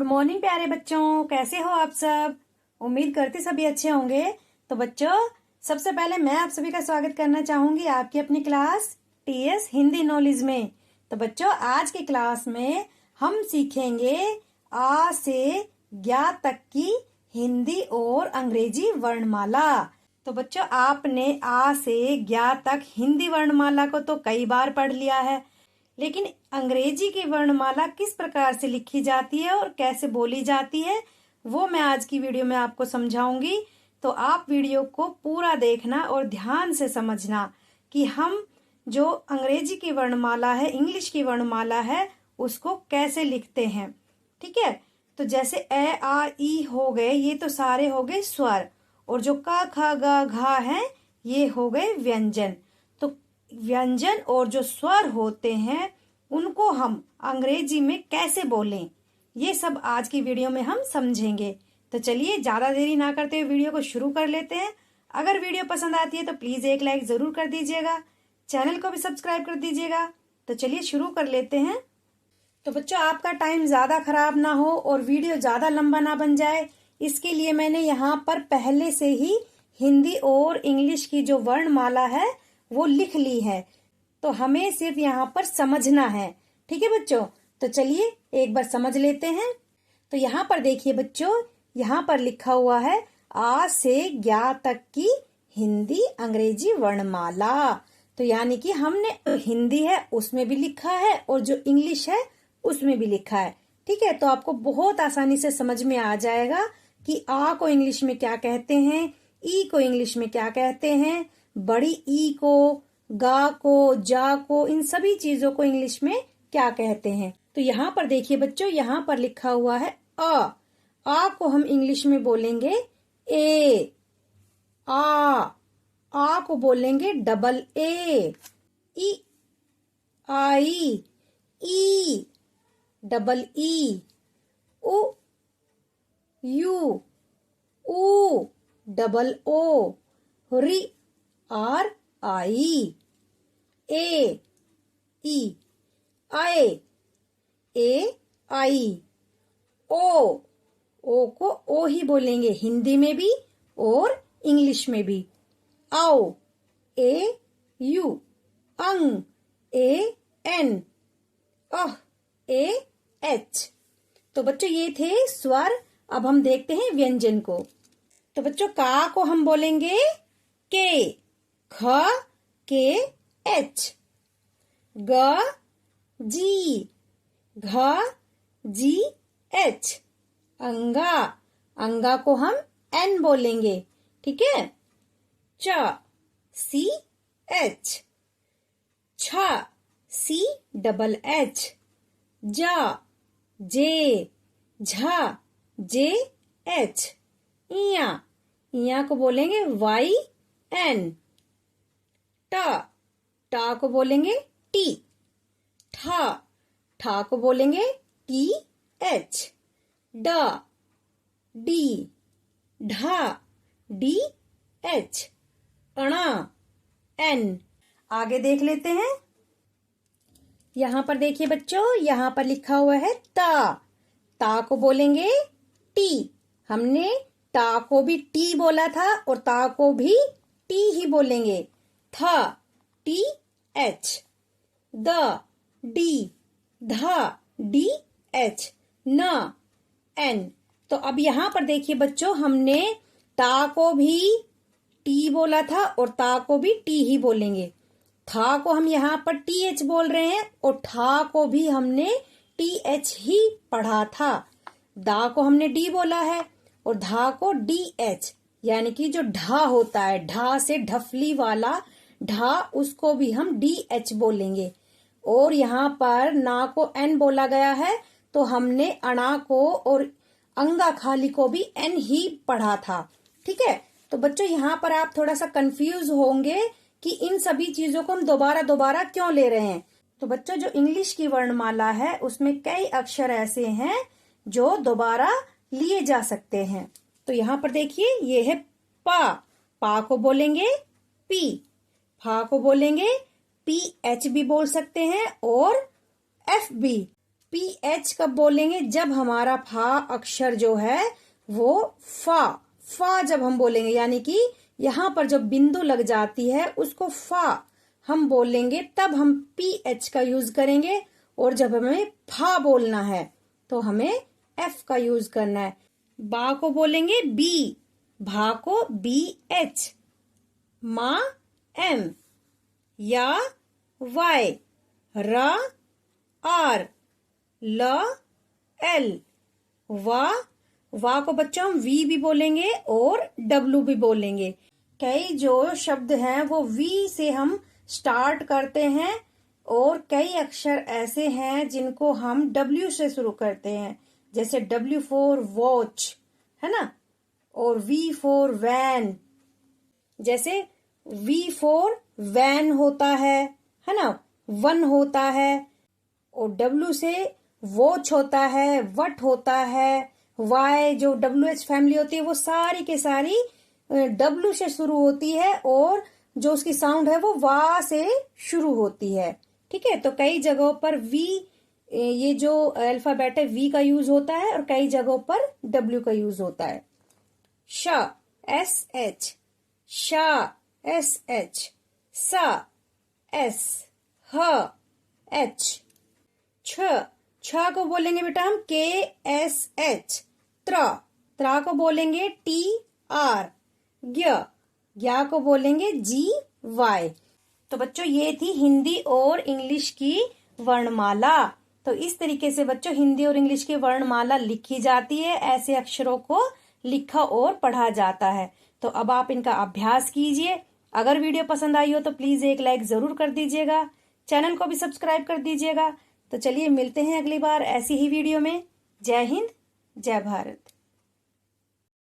Morning प्यारे बच्चों, कैसे हो आप सब। उम्मीद करती सभी अच्छे होंगे। तो बच्चों, सबसे पहले मैं आप सभी का स्वागत करना चाहूंगी आपकी अपनी क्लास टीएस हिंदी नॉलेज में। तो बच्चों, आज की क्लास में हम सीखेंगे आ से ज्ञा तक की हिंदी और अंग्रेजी वर्णमाला। तो बच्चों, आपने आ से ज्ञा तक हिंदी वर्णमाला को तो कई बार पढ़ लिया है, लेकिन अंग्रेजी की वर्णमाला किस प्रकार से लिखी जाती है और कैसे बोली जाती है वो मैं आज की वीडियो में आपको समझाऊंगी। तो आप वीडियो को पूरा देखना और ध्यान से समझना कि हम जो अंग्रेजी की वर्णमाला है, इंग्लिश की वर्णमाला है, उसको कैसे लिखते हैं। ठीक है। तो जैसे ए आ ई हो गए, ये तो सारे हो गए स्वर, और जो का खा गा घा है ये हो गए व्यंजन। तो व्यंजन और जो स्वर होते हैं उनको हम अंग्रेजी में कैसे बोलें, ये सब आज की वीडियो में हम समझेंगे। तो चलिए ज्यादा देरी ना करते हुए वीडियो को शुरू कर लेते हैं। अगर वीडियो पसंद आती है तो प्लीज एक लाइक जरूर कर दीजिएगा, चैनल को भी सब्सक्राइब कर दीजिएगा। तो चलिए शुरू कर लेते हैं। तो बच्चों, आपका टाइम ज्यादा खराब ना हो और वीडियो ज्यादा लंबा ना बन जाए, इसके लिए मैंने यहाँ पर पहले से ही हिंदी और इंग्लिश की जो वर्णमाला है वो लिख ली है। तो हमें सिर्फ यहाँ पर समझना है। ठीक है बच्चों। तो चलिए एक बार समझ लेते हैं। तो यहाँ पर देखिए बच्चों, यहाँ पर लिखा हुआ है आ से ज्ञा तक की हिंदी अंग्रेजी वर्णमाला। तो यानी कि हमने हिंदी है उसमें भी लिखा है और जो इंग्लिश है उसमें भी लिखा है। ठीक है। तो आपको बहुत आसानी से समझ में आ जाएगा कि आ को इंग्लिश में क्या कहते हैं, ई को इंग्लिश में क्या कहते हैं, बड़ी ई को, गा को, जा को, इन सभी चीजों को इंग्लिश में क्या कहते हैं। तो यहाँ पर देखिए बच्चों, यहाँ पर लिखा हुआ है अ। आ को हम इंग्लिश में बोलेंगे ए। आ को बोलेंगे double A. E I, E double E. उ यू, ऊ डबल ओ। री आर आई। ए ई आए, ए आई। ओ को ओ ही बोलेंगे हिंदी में भी और इंग्लिश में भी। आओ, ए यू। अंग, A N. Uh, A H. तो बच्चों, ये थे स्वर। अब हम देखते हैं व्यंजन को। तो बच्चों, का को हम बोलेंगे के। ख के एच। ग जी, घ जी एच। अंगा, अंगा को हम एन बोलेंगे। ठीक है। च सी एच। छ सी डबल एच। जा जे, झा जे एच। इया, इया को बोलेंगे वाई एन। टा को बोलेंगे टी। ठा को बोलेंगे टी एच। डी, ढा डी एच। अणा एन। आगे देख लेते हैं। यहाँ पर देखिए बच्चों, यहाँ पर लिखा हुआ है ता को बोलेंगे टी। हमने टा को भी टी बोला था और ता को भी टी ही बोलेंगे। था टी एच। द डी, धा डी एच। न एन। तो अब यहाँ पर देखिए बच्चों, हमने टा को भी टी बोला था और ता को भी टी ही बोलेंगे। था को हम यहाँ पर टी एच बोल रहे हैं और ठा को भी हमने टी एच ही पढ़ा था। दा को हमने डी बोला है और धा को डी एच, यानी कि जो ढा होता है, ढा से ढफली वाला ढा, उसको भी हम डी एच बोलेंगे। और यहाँ पर ना को एन बोला गया है, तो हमने अणा को और अंगा खाली को भी एन ही पढ़ा था। ठीक है। तो बच्चों, यहाँ पर आप थोड़ा सा कंफ्यूज होंगे कि इन सभी चीजों को हम दोबारा दोबारा क्यों ले रहे हैं। तो बच्चों, जो इंग्लिश की वर्णमाला है उसमें कई अक्षर ऐसे हैं जो दोबारा लिए जा सकते हैं। तो यहाँ पर देखिए, ये है पा को बोलेंगे पी। फा को बोलेंगे पी एच भी बोल सकते हैं और एफ भी। PH कब बोलेंगे? जब हमारा फा अक्षर जो है वो फा जब हम बोलेंगे, यानी कि यहाँ पर जब बिंदु लग जाती है उसको फा हम बोलेंगे, तब हम PH का यूज करेंगे। और जब हमें फा बोलना है तो हमें F का यूज करना है। बा को बोलेंगे B, भा को BH, मा M, या Y, रा R, ल L, वाह को बच्चों हम वी भी बोलेंगे और डब्लू भी बोलेंगे। कई जो शब्द हैं वो वी से हम स्टार्ट करते हैं और कई अक्षर ऐसे हैं जिनको हम डब्ल्यू से शुरू करते हैं, जैसे W फॉर वॉच है ना, और V फॉर वैन, जैसे V फॉर वैन होता है ना, वन होता है, और W से वॉच होता है, वट होता है। वाई जो WH फैमिली होती है वो सारी के सारी W से शुरू होती है और जो उसकी साउंड है वो वा से शुरू होती है। ठीक है, तो कई जगहों पर V, ये जो अल्फाबेट है V का यूज होता है और कई जगहों पर W का यूज होता है। श SH, शा SH, सा S, ह H, छ को बोलेंगे बेटा हम KSH, त्रा को बोलेंगे TR, ग्या को बोलेंगे GY। तो बच्चों ये थी हिंदी और इंग्लिश की वर्णमाला। तो इस तरीके से बच्चों हिंदी और इंग्लिश की वर्णमाला लिखी जाती है, ऐसे अक्षरों को लिखा और पढ़ा जाता है। तो अब आप इनका अभ्यास कीजिए। अगर वीडियो पसंद आई हो तो प्लीज एक लाइक जरूर कर दीजिएगा, चैनल को भी सब्सक्राइब कर दीजिएगा। तो चलिए मिलते हैं अगली बार ऐसी ही वीडियो में। जय हिंद, जय भारत।